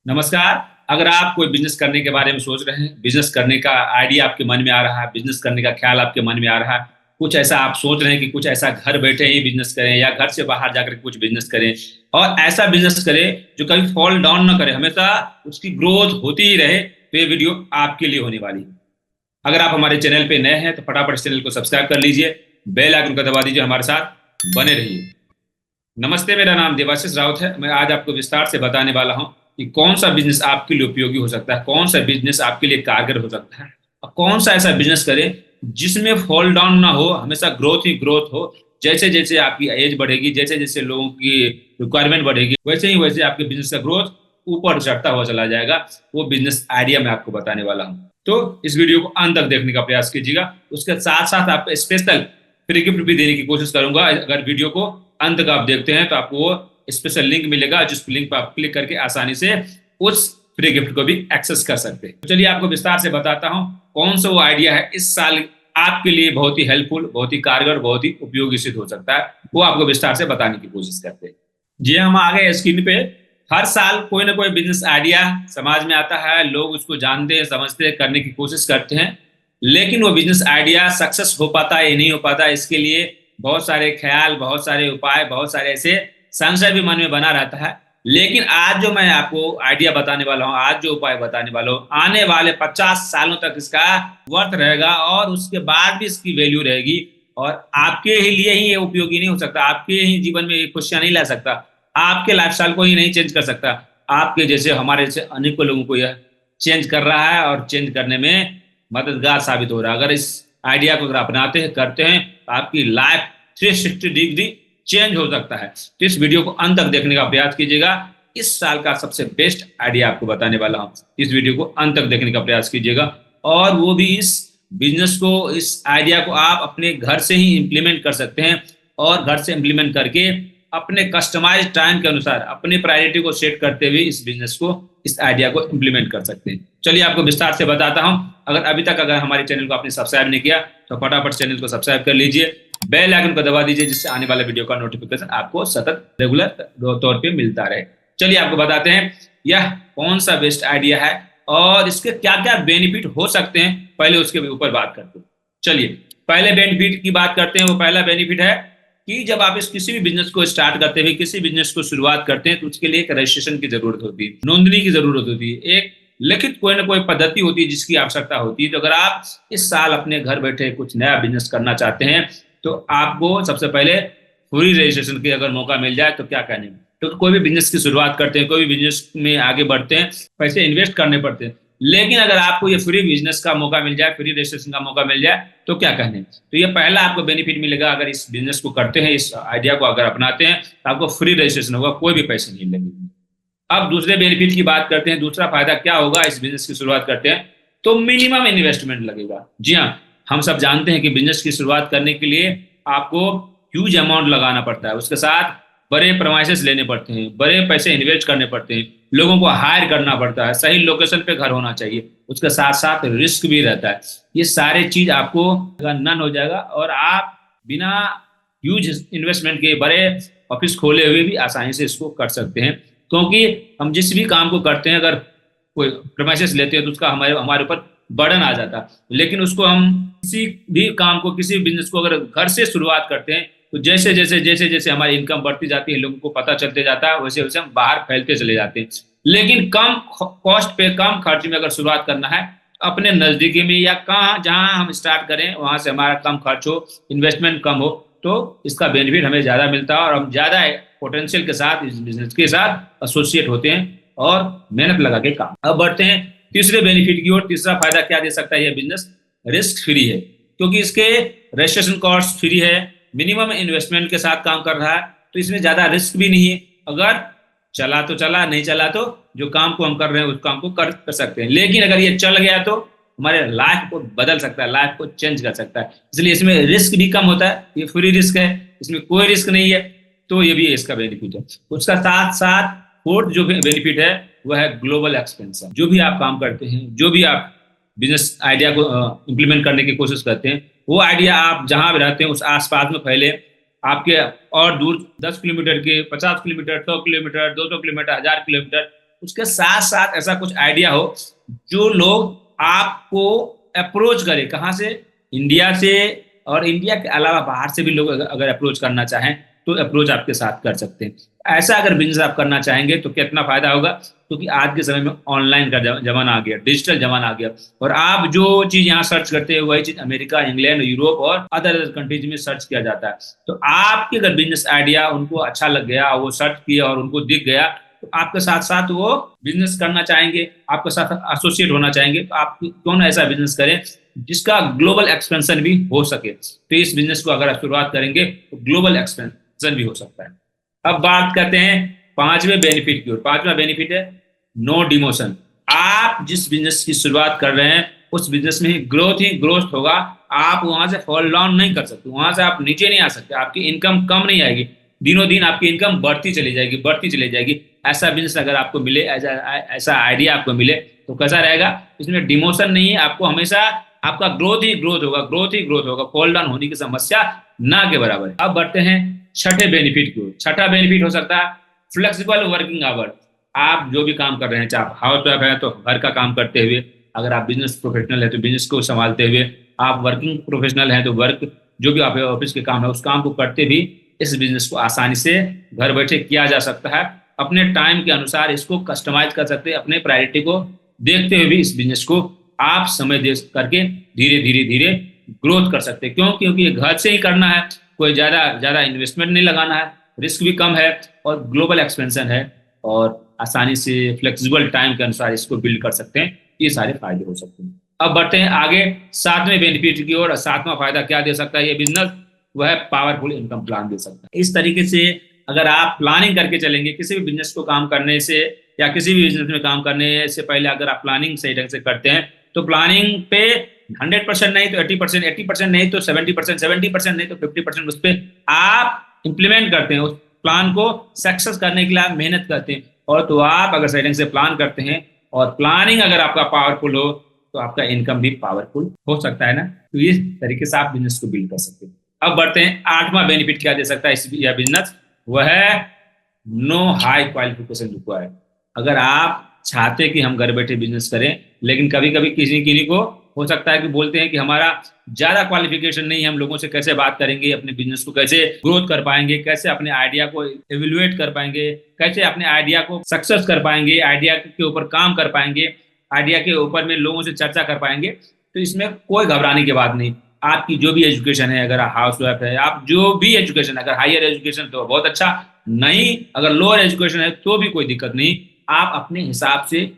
नमस्कार। अगर आप कोई बिजनेस करने के बारे में सोच रहे हैं, बिजनेस करने का आइडिया आपके मन में आ रहा है, बिजनेस करने का ख्याल आपके मन में आ रहा है, कुछ ऐसा आप सोच रहे हैं कि कुछ ऐसा घर बैठे ही बिजनेस करें या घर से बाहर जाकर के कुछ बिजनेस करें और ऐसा बिजनेस करें जो कभी फॉल डाउन ना करे, हमेशा उसकी ग्रोथ होती ही रहे, तो ये वीडियो आपके लिए होने वाली है। अगर आप हमारे चैनल पे नए हैं तो फटाफट इस चैनल को सब्सक्राइब कर लीजिए, बेल आइकन को दबा दीजिए, हमारे साथ बने रहिए। नमस्ते, मेरा नाम देवाशीष राउत है। मैं आज आपको विस्तार से बताने वाला हूं कि कौन सा बिजनेस आपके लिए उपयोगी हो सकता है, कौन सा बिजनेस आपके लिए कारगर हो सकता है और कौन सा ऐसा बिजनेस करें जिसमें फॉल डाउन ना हो, हमेशा ग्रोथ ही ग्रोथ हो। जैसे जैसे आपकी एज बढ़ेगी, जैसे जैसे लोगों की रिक्वायरमेंट बढ़ेगी, वैसे ही वैसे आपके बिजनेस का ग्रोथ ऊपर चढ़ता हुआ चला जाएगा। वो बिजनेस आइडिया मैं आपको बताने वाला हूँ, तो इस वीडियो को अंत तक देखने का प्रयास कीजिएगा। उसके साथ साथ आपको स्पेशल फ्री गिफ्ट भी देने की कोशिश करूंगा। अगर वीडियो को अंत तक आप देखते हैं तो आपको वो स्पेशल लिंक मिलेगा, जिस लिंक पर आप क्लिक करके आसानी से उस फ्री गिफ्ट को भी एक्सेस कर सकते हैं। तो चलिए आपको विस्तार से बताता हूं कौन सा वो आइडिया है इस साल आपके लिए बहुत ही हेल्पफुल, बहुत ही कारगर, बहुत ही उपयोगी सिद्ध हो सकता है। वो आपको विस्तार से बताने की कोशिश करते हैं। जी, हम आ गए स्क्रीन पे। हर साल कोई ना कोई बिजनेस आइडिया समाज में आता है, लोग उसको जानते हैं, समझते हैं, करने की कोशिश करते हैं, लेकिन वो बिजनेस आइडिया सक्सेस हो पाता है या नहीं हो पाता, इसके लिए बहुत सारे ख्याल, बहुत सारे उपाय, बहुत सारे ऐसे संशय भी मन में बना रहता है। लेकिन आज जो मैं आपको आइडिया बताने वाला हूँ, आज जो उपाय बताने वाला हूँ, आने वाले 50 सालों तक इसका वर्थ रहेगा और उसके बाद भी इसकी वैल्यू रहेगी। और आपके ही लिए ही ये उपयोगी नहीं हो सकता, आपके ही जीवन में खुशियां नहीं ला सकता, आपके लाइफस्टाइल को ही नहीं चेंज कर सकता। आपके जैसे, हमारे जैसे अनेकों लोगों को यह चेंज कर रहा है और चेंज करने में मददगार साबित हो रहा है। अगर इस आइडिया को अगर अपनाते हैं, करते हैं, तो आपकी लाइफ 360 डिग्री चेंज हो सकता है। तो इस वीडियो को अंत तक देखने का प्रयास कीजिएगा। इस साल का सबसे बेस्ट आइडिया आपको बताने वाला हूं, इस वीडियो को अंत तक देखने का प्रयास कीजिएगा। और वो भी इस बिजनेस को, इस आइडिया को आप अपने घर से ही इंप्लीमेंट कर सकते हैं और घर से इंप्लीमेंट करके अपने कस्टमाइज टाइम के अनुसार अपनी प्रायोरिटी को सेट करते हुए इस बिजनेस को, इस आइडिया को इंप्लीमेंट कर सकते हैं। चलिए आपको विस्तार से बताता हूं। अगर हमारे चैनल को आपने सब्सक्राइब नहीं किया तो फटाफट चैनल को सब्सक्राइब कर लीजिए, बेल आइकन को दबा दीजिए, जिससे आने वाले वीडियो का नोटिफिकेशन आपको सतत रेगुलर तौर पे मिलता रहे। चलिए आपको बताते हैं यह कौन सा बेस्ट आइडिया है और इसके क्या क्या बेनिफिट हो सकते हैं। पहले उसके ऊपर बात करते हैं। चलिए पहले बेनिफिट की बात करते हैं। वो पहला बेनिफिट है कि जब आप इस किसी भी बिजनेस को स्टार्ट करते हैं, किसी बिजनेस को शुरुआत करते हैं, तो उसके लिए एक रजिस्ट्रेशन की जरूरत होती है, नोंदनी की जरूरत होती है, एक लिखित कोई ना कोई पद्धति होती है जिसकी आवश्यकता होती है। तो अगर आप इस साल अपने घर बैठे कुछ नया बिजनेस करना चाहते हैं तो आपको सबसे पहले फ्री रजिस्ट्रेशन की अगर मौका मिल जाए तो क्या कहने। तो कोई भी बिजनेस की शुरुआत करते हैं, कोई भी बिजनेस में आगे बढ़ते हैं, पैसे इन्वेस्ट करने पड़ते हैं, लेकिन अगर आपको ये फ्री बिजनेस का मौका मिल जाए, फ्री रजिस्ट्रेशन का मौका मिल जाए, तो क्या कहने। तो ये पहला आपको बेनिफिट मिलेगा। अगर इस बिजनेस को करते हैं, इस आइडिया को अगर अपनाते हैं, तो आपको फ्री रजिस्ट्रेशन होगा, कोई भी पैसे नहीं लगेंगे। अब दूसरे बेनिफिट की बात करते हैं। दूसरा फायदा क्या होगा इस बिजनेस की शुरुआत करते हैं तो मिनिमम इन्वेस्टमेंट लगेगा। जी हाँ, हम सब जानते हैं कि बिजनेस की शुरुआत करने के लिए आपको ह्यूज अमाउंट लगाना पड़ता है, उसके साथ बड़े प्रमाइसेस लेने पड़ते हैं, बड़े पैसे इन्वेस्ट करने पड़ते हैं, लोगों को हायर करना पड़ता है, सही लोकेशन पे घर होना चाहिए, उसके साथ साथ रिस्क भी रहता है। ये सारे चीज आपको नन हो जाएगा और आप बिना ह्यूज इन्वेस्टमेंट के बड़े ऑफिस खोले हुए भी आसानी से इसको कर सकते हैं। क्योंकि हम जिस भी काम को करते हैं, अगर कोई प्रीमाइसेस लेते हैं तो उसका हमारे ऊपर बर्डन आ जाता है। लेकिन उसको हम किसी भी काम को, किसी भी बिजनेस को अगर घर से शुरुआत करते हैं तो जैसे जैसे हमारी इनकम बढ़ती जाती है, लोगों को पता चलते जाता है, वैसे वैसे हम बाहर फैलते चले जाते हैं। लेकिन कम कॉस्ट पे, कम खर्च में अगर शुरुआत करना है, अपने नजदीकी में या कहाँ जहाँ हम स्टार्ट करें वहां से हमारा कम खर्च हो, इन्वेस्टमेंट कम हो, तो इसका बेनिफिट हमें ज्यादा मिलता है और हम ज्यादा पोटेंशियल के साथ इस बिजनेस के साथ एसोसिएट होते हैं और मेहनत लगा के काम। अब बढ़ते हैं तीसरे बेनिफिट की ओर। तीसरा फायदा क्या दे सकता है यह बिजनेस? रिस्क फ्री है, क्योंकि इसके रजिस्ट्रेशन कॉस्ट फ्री है, मिनिमम इन्वेस्टमेंट के साथ काम कर रहा है, तो इसमें ज्यादा रिस्क भी नहीं है। अगर चला तो चला, नहीं चला तो जो काम को हम कर रहे हैं उस काम को कर सकते हैं। लेकिन अगर ये चल गया तो हमारे लाइफ को बदल सकता है, लाइफ को चेंज कर सकता है। इसलिए इसमें रिस्क भी कम होता है, ये फ्री रिस्क है, इसमें कोई रिस्क नहीं है, तो ये भी इसका बेनिफिट है। उसका साथ साथ फोर्थ जो बेनिफिट है वह है ग्लोबल एक्सपेंशन। जो भी आप काम करते हैं, जो भी आप बिजनेस आइडिया को इंप्लीमेंट करने की कोशिश करते हैं, वो आइडिया आप जहां भी रहते हैं उस आसपास में फैले, आपके और दूर 10 किलोमीटर के, 50 किलोमीटर, 100 किलोमीटर, 200 किलोमीटर, 1000 किलोमीटर, उसके साथ साथ ऐसा कुछ आइडिया हो जो लोग आपको अप्रोच करे, कहाँ से, इंडिया से, और इंडिया के अलावा बाहर से भी लोग अगर अप्रोच करना चाहें तो अप्रोच आपके साथ कर सकते हैं। ऐसा अगर बिजनेस आप करना चाहेंगे तो कितना फायदा होगा, क्योंकि आज के समय में ऑनलाइन का जमाना आ गया, डिजिटल जमाना आ गया, और आप जो चीज यहाँ सर्च करते हैं वही चीज अमेरिका, इंग्लैंड, यूरोप और अदर कंट्रीज में सर्च किया जाता है। तो आपके अगर बिजनेस आइडिया उनको अच्छा लग गया, वो सर्च किया और उनको दिख गया, तो आपके साथ साथ वो बिजनेस करना चाहेंगे, आपके साथ एसोसिएट होना चाहेंगे। तो आप क्यों ना ऐसा बिजनेस करें जिसका ग्लोबल एक्सपेंशन भी हो सके। तो इस बिजनेस को अगर आप शुरुआत करेंगे तो ग्लोबल एक्सपेंशन भी हो सकता है। अब बात करते हैं पांचवें बेनिफिट की ओर। पांचवा बेनिफिट है नो डिमोशन। आप जिस बिजनेस की शुरुआत कर रहे हैं उस बिजनेस में ही ग्रोथ होगा। आप वहां से फॉल डाउन नहीं कर सकते, वहां से आप नीचे नहीं आ सकते, आपकी इनकम कम नहीं आएगी, दिनों दिन आपकी इनकम बढ़ती चली जाएगी, बढ़ती चली जाएगी। ऐसा बिजनेस अगर आपको मिले, ऐसा आइडिया आपको मिले तो कैसा रहेगा, इसमें डिमोशन नहीं है, आपको हमेशा आपका ग्रोथ ही ग्रोथ होगा, ग्रोथ ही ग्रोथ होगा, फॉल डाउन होने की समस्या ना के बराबर है। अब बढ़ते हैं छठे बेनिफिट की ओर। छठा बेनिफिट हो सकता है फ्लेक्सिबल वर्किंग आवर। आप जो भी काम कर रहे हैं, चाहे हाउस वाइफ है तो घर का काम करते हुए, अगर आप बिजनेस प्रोफेशनल है तो बिजनेस को संभालते हुए, आप वर्किंग प्रोफेशनल हैं तो वर्क जो भी आप ऑफिस के काम है उस काम को करते भी इस बिजनेस को आसानी से घर बैठे किया जा सकता है। अपने टाइम के अनुसार इसको कस्टमाइज कर सकते हैं, अपने प्रायोरिटी को देखते हुए भी इस बिजनेस को आप समय दे करके धीरे धीरे धीरे ग्रोथ कर सकते हैं। क्यों? क्योंकि ये घर से ही करना है, कोई ज्यादा ज्यादा इन्वेस्टमेंट नहीं लगाना है, रिस्क भी कम है और ग्लोबल एक्सपेंशन है, और आसानी से फ्लेक्सिबल टाइम के अनुसार इसको बिल्ड कर सकते हैं। ये सारे फायदे हो सकते हैं। अब बढ़ते हैं आगे सातवें बेनिफिट की ओर। सातवां फायदा क्या दे सकता है ये बिजनेस, वह पावरफुल इनकम प्लान दे सकता है। इस तरीके से अगर आप प्लानिंग करके चलेंगे किसी भी बिजनेस को काम करने से, या किसी भी बिजनेस में काम करने से पहले अगर आप प्लानिंग सही ढंग से करते हैं तो प्लानिंग पे 100% नहीं तो 80%, 80% नहीं तो 70%, 70% नहीं तो 50% उस पर आप इंप्लीमेंट करते हैं, उस प्लान को सक्सेस करने के लिए आप मेहनत करते हैं। और तो आप अगर सही ढंग से प्लान करते हैं और प्लानिंग अगर आपका पावरफुल हो तो आपका इनकम भी पावरफुल हो सकता है ना। तो इस तरीके से आप बिजनेस को बिल्ड कर सकते हैं। अब बढ़ते हैं आठवां बेनिफिट क्या दे सकता है इस बिजनेस, वह है नो हाई क्वालिफिकेशन रिक्वायर्ड। अगर आप चाहते हैं कि हम घर बैठे बिजनेस करें, लेकिन कभी कभी किसी को हो सकता है कि बोलते हैं कि हमारा ज्यादा क्वालिफिकेशन नहीं है, हम लोगों से कैसे बात करेंगे, अपने बिजनेस को कैसे ग्रोथ कर पाएंगे, कैसे अपने आइडिया को एवेल्युएट कर पाएंगे, कैसे अपने आइडिया को सक्सेस कर पाएंगे, आइडिया के ऊपर काम कर पाएंगे, आइडिया के ऊपर में लोगों से चर्चा कर पाएंगे। तो इसमें कोई घबराने की बात नहीं। आपकी जो भी एजुकेशन है, अगर हाउस वाइफ है, आप जो भी एजुकेशन, अगर हायर एजुकेशन तो बहुत अच्छा, नहीं अगर लोअर एजुकेशन है तो भी कोई दिक्कत नहीं। आप अपने हिसाब से,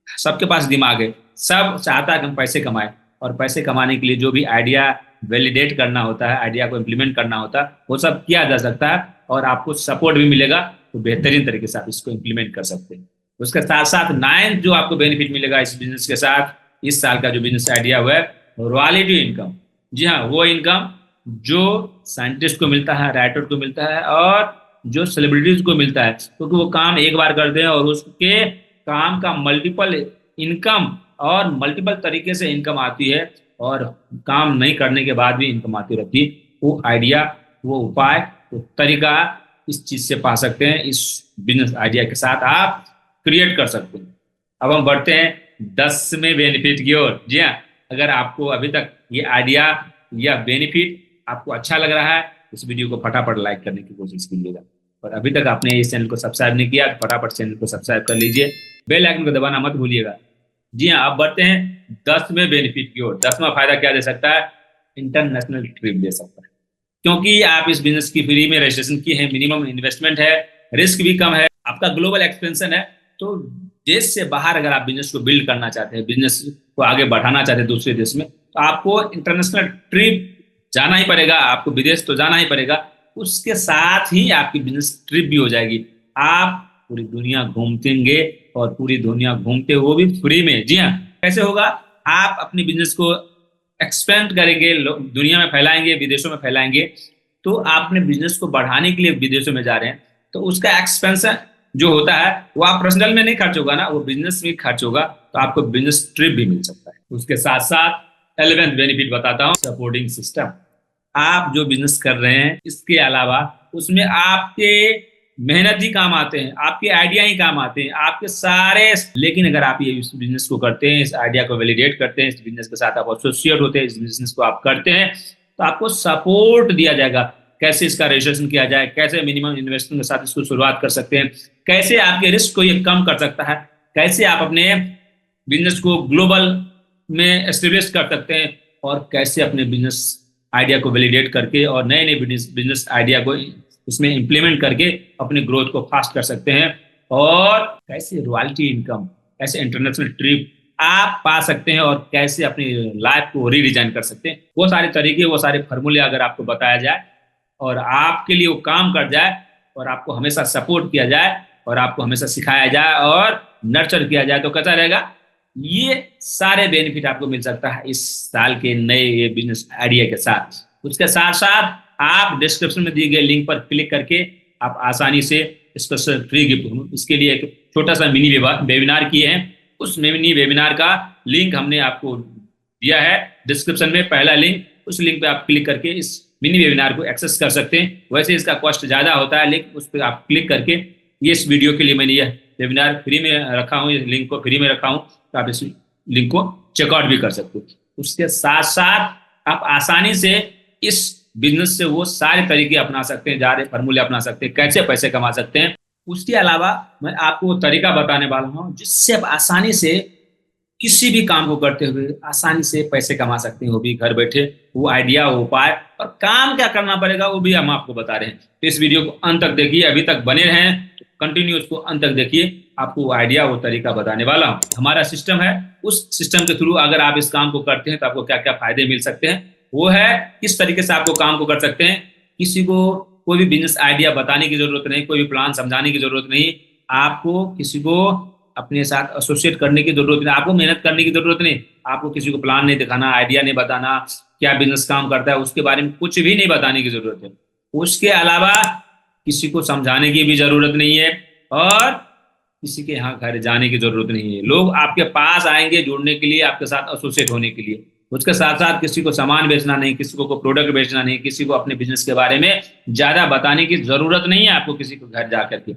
सबके पास दिमाग है, सब चाहता है कि हम पैसे कमाएं, और पैसे कमाने के लिए जो भी आइडिया वैलिडेट करना होता है, आइडिया को इम्प्लीमेंट करना होता है, वो सब किया जा सकता है, और आपको सपोर्ट भी मिलेगा तो बेहतरीन तरीके से आप इसको इम्प्लीमेंट कर सकते हैं। उसके साथ साथ 9th जो आपको बेनिफिट मिलेगा इस बिजनेस के साथ, इस साल का जो बिजनेस आइडिया हुआ है, रॉयल्टी इनकम। जी हाँ, वो इनकम जो साइंटिस्ट को मिलता है, राइटर को मिलता है, और जो सेलिब्रिटीज को मिलता है, क्योंकि वो काम एक बार करते हैं और उसके काम का मल्टीपल इनकम और मल्टीपल तरीके से इनकम आती है, और काम नहीं करने के बाद भी इनकम आती रहती है। वो आइडिया, वो उपाय, वो तरीका इस चीज से पा सकते हैं, इस बिजनेस आइडिया के साथ आप क्रिएट कर सकते हैं। अब हम बढ़ते हैं 10वें बेनिफिट की ओर। जी हाँ, अगर आपको अभी तक ये आइडिया या बेनिफिट आपको अच्छा लग रहा है, इस वीडियो को फटाफट लाइक करने की कोशिश कीजिएगा, और अभी तक आपने इस चैनल को सब्सक्राइब नहीं किया तो फटाफट चैनल को सब्सक्राइब कर लीजिए, बेल आइकन को दबाना मत भूलिएगा। जी हाँ, अब बढ़ते हैं 10वें बेनिफिट की ओर। 10वां फायदा क्या दे सकता है, इंटरनेशनल ट्रिप दे सकता है। क्योंकि आप इस बिजनेस की फ्री में रजिस्ट्रेशन की है, मिनिमम इन्वेस्टमेंट है, रिस्क भी कम है, आपका ग्लोबल एक्सपेंशन है। तो देश से बाहर अगर आप बिजनेस को बिल्ड करना चाहते हैं, बिजनेस को आगे बढ़ाना चाहते हैं दूसरे देश में, तो आपको इंटरनेशनल ट्रिप जाना ही पड़ेगा, आपको विदेश तो जाना ही पड़ेगा। उसके साथ ही आपकी बिजनेस ट्रिप भी हो जाएगी, आप पूरी दुनिया घूमतेंगे, और पूरी दुनिया घूमते हुए भी फ्री में। जी हाँ, कैसे होगा, आप अपने बिजनेस को एक्सपेंड करेंगे, दुनिया में फैलाएंगे, विदेशों में फैलाएंगे। तो आप अपने बिजनेस को बढ़ाने के लिए विदेशों में जा रहे हैं, तो उसका एक्सपेंशन जो होता है वो आप पर्सनल में नहीं खर्च होगा ना, वो बिजनेस में खर्च होगा, तो आपको बिजनेस ट्रिप भी मिल सकता है। उसके साथ साथ 11th बेनिफिट बताता हूँ, सपोर्टिंग सिस्टम। आप जो बिजनेस कर रहे हैं इसके अलावा उसमें आपके मेहनत ही काम आते हैं, आपके आइडिया ही काम आते हैं, आपके सारे। लेकिन अगर आप ये इस बिजनेस को करते हैं, इस आइडिया को वैलिडेट करते हैं, इस बिजनेस के साथ आप एसोसिएट होते हैं, इस बिजनेस को आप करते हैं, तो आपको सपोर्ट दिया जाएगा। कैसे इसका रजिस्ट्रेशन किया जाए, कैसे मिनिमम इन्वेस्टमेंट के साथ इसको शुरुआत कर सकते हैं, कैसे आपके रिस्क को ये कम कर सकता है, कैसे आप अपने बिजनेस को ग्लोबल में एस्टेब्लिश कर सकते हैं, और कैसे अपने बिजनेस आइडिया को वैलिडेट करके और नए नए बिजनेस आइडिया को उसमें इंप्लीमेंट करके अपने ग्रोथ को फास्ट कर सकते हैं, और कैसे रॉयल्टी इनकम, कैसे इंटरनेशनल ट्रिप आप पा सकते हैं, और कैसे अपनी लाइफ को रीडिजाइन कर सकते हैं। वो सारे तरीके, वो सारे फॉर्मूले अगर आपको बताया जाए और आपके लिए वो काम कर जाए, और आपको हमेशा सपोर्ट किया जाए, और आपको हमेशा सिखाया जाए और नर्चर किया जाए, तो कैसा रहेगा? ये सारे बेनिफिट आपको मिल सकता है इस साल के नए ये बिजनेस आइडिया के साथ। उसके साथ साथ आप डिस्क्रिप्शन में दिए गए लिंक पर क्लिक करके आप आसानी से स्पेशल फ्री गिफ्ट, इसके लिए एक छोटा सा मिनी वेबिनार किए हैं। उस मिनी वेबिनार का लिंक हमने आपको दिया है डिस्क्रिप्शन में, पहला लिंक, उस लिंक पे आप क्लिक करके इस मिनी वेबिनार को एक्सेस कर सकते हैं। वैसे इसका कॉस्ट ज़्यादा होता है, लेकिन उस पर आप क्लिक करके ये इस वीडियो के लिए मैंने यह वेबिनार फ्री में रखा हूँ, इस लिंक को फ्री में रखा हूँ, तो आप इस लिंक को चेकआउट भी कर सकते हो। उसके साथ साथ आप आसानी से इस बिजनेस से वो सारे तरीके अपना सकते हैं, सारे फॉर्मूले अपना सकते हैं, कैसे पैसे कमा सकते हैं। उसके अलावा मैं आपको तरीका बताने वाला हूँ जिससे आप आसानी से किसी भी काम को करते हुए आसानी से पैसे कमा सकते हैं, वो भी घर बैठे, वो आइडिया, वो उपाय, और काम क्या करना पड़ेगा वो भी हम आपको बता रहे हैं। तो इस वीडियो को अंत तक देखिए, अभी तक बने रहें तो कंटिन्यू उसको अंत तक देखिए, आपको वो आइडिया, वो तरीका बताने वाला हूँ। हमारा सिस्टम है, उस सिस्टम के थ्रू अगर आप इस काम को करते हैं तो आपको क्या क्या फायदे मिल सकते हैं, वो है किस तरीके से आपको काम को कर सकते हैं। किसी को कोई भी बिजनेस आइडिया बताने की जरूरत नहीं, कोई भी प्लान समझाने की जरूरत नहीं, आपको किसी को अपने साथ एसोसिएट करने की जरूरत नहीं, आपको मेहनत करने की जरूरत नहीं, आपको किसी को प्लान नहीं दिखाना, आइडिया नहीं बताना, क्या बिजनेस काम करता है उसके बारे में कुछ भी नहीं बताने की जरूरत है। उसके अलावा किसी को समझाने की भी जरूरत नहीं है, और किसी के यहाँ घर जाने की जरूरत नहीं है। लोग आपके पास आएंगे जुड़ने के लिए, आपके साथ एसोसिएट होने के लिए। उसके साथ साथ किसी को सामान बेचना नहीं, किसी को प्रोडक्ट बेचना नहीं, किसी को अपने बिजनेस के बारे में ज्यादा बताने की जरूरत नहीं है आपको किसी को घर जाकर के।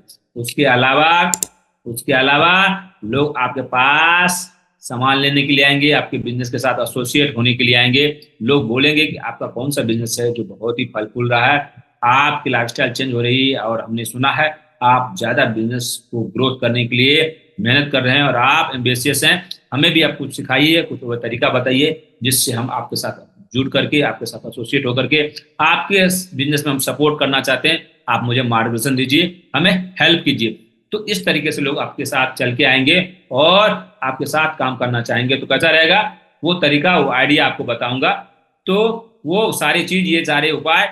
उसके अलावा लोग आपके पास सामान लेने के लिए आएंगे, आपके बिजनेस के साथ एसोसिएट होने के लिए आएंगे। लोग बोलेंगे कि आपका कौन सा बिजनेस है जो बहुत ही फल फूल रहा है, आपकी लाइफस्टाइल चेंज हो रही है, और हमने सुना है आप ज्यादा बिजनेस को ग्रोथ करने के लिए मेहनत कर रहे हैं और आप एम्बिशियस हैं। हमें भी आप कुछ सिखाइए, कुछ वो तरीका बताइए जिससे हम आपके साथ जुड़ करके, आपके साथ एसोसिएट होकर के आपके बिजनेस में हम सपोर्ट करना चाहते हैं। आप मुझे मार्गदर्शन दीजिए, हमें हेल्प कीजिए। तो इस तरीके से लोग आपके साथ चल के आएंगे और आपके साथ काम करना चाहेंगे। तो कैसा रहेगा वो तरीका, वो आइडिया आपको बताऊंगा। तो वो सारी चीज, ये सारे उपाय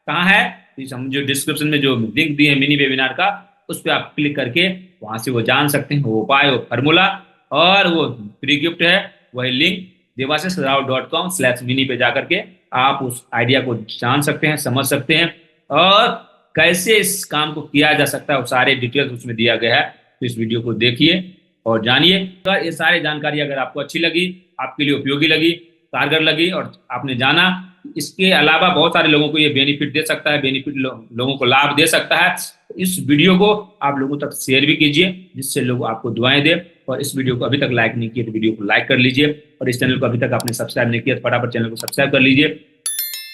कहाँ है, हम जो डिस्क्रिप्शन में जो लिंक दिए मिनी वेबिनार का, उस पर आप क्लिक करके वहां से वो जान सकते हैं वो उपाय, वो फार्मूला, और वो फ्री गिफ्ट है वही लिंक devashishraut.com/mini पे जाकर के आप उस आइडिया को जान सकते हैं, समझ सकते हैं, और कैसे इस काम को किया जा सकता है वो सारे डिटेल्स उसमें दिया गया है। तो इस वीडियो को देखिए और जानिए। तो ये सारी जानकारी अगर आपको अच्छी लगी, आपके लिए उपयोगी लगी, कारगर लगी, और आपने जाना, इसके अलावा बहुत सारे लोगों को ये बेनिफिट दे सकता है, बेनिफिट लोगों को लाभ दे सकता है, तो इस वीडियो को आप लोगों तक शेयर भी कीजिए जिससे लोग आपको दुआएं दे। और इस वीडियो को अभी तक लाइक नहीं किया तो वीडियो को लाइक कर लीजिए, और इस चैनल को अभी तक आपने सब्सक्राइब नहीं किया तो फटाफट चैनल को सब्सक्राइब कर लीजिए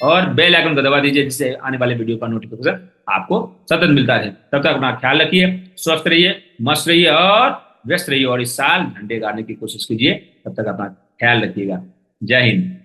और बेल आइकन को दबा दीजिए, जिससे आने वाले वीडियो का नोटिफिकेशन आपको सतत मिलता रहे। तब तक अपना ख्याल रखिए, स्वस्थ रहिए, मस्त रहिए और व्यस्त रहिए, और इस साल झंडे गाड़ने की कोशिश कीजिए। तब तक अपना ख्याल रखिएगा। जय हिंद।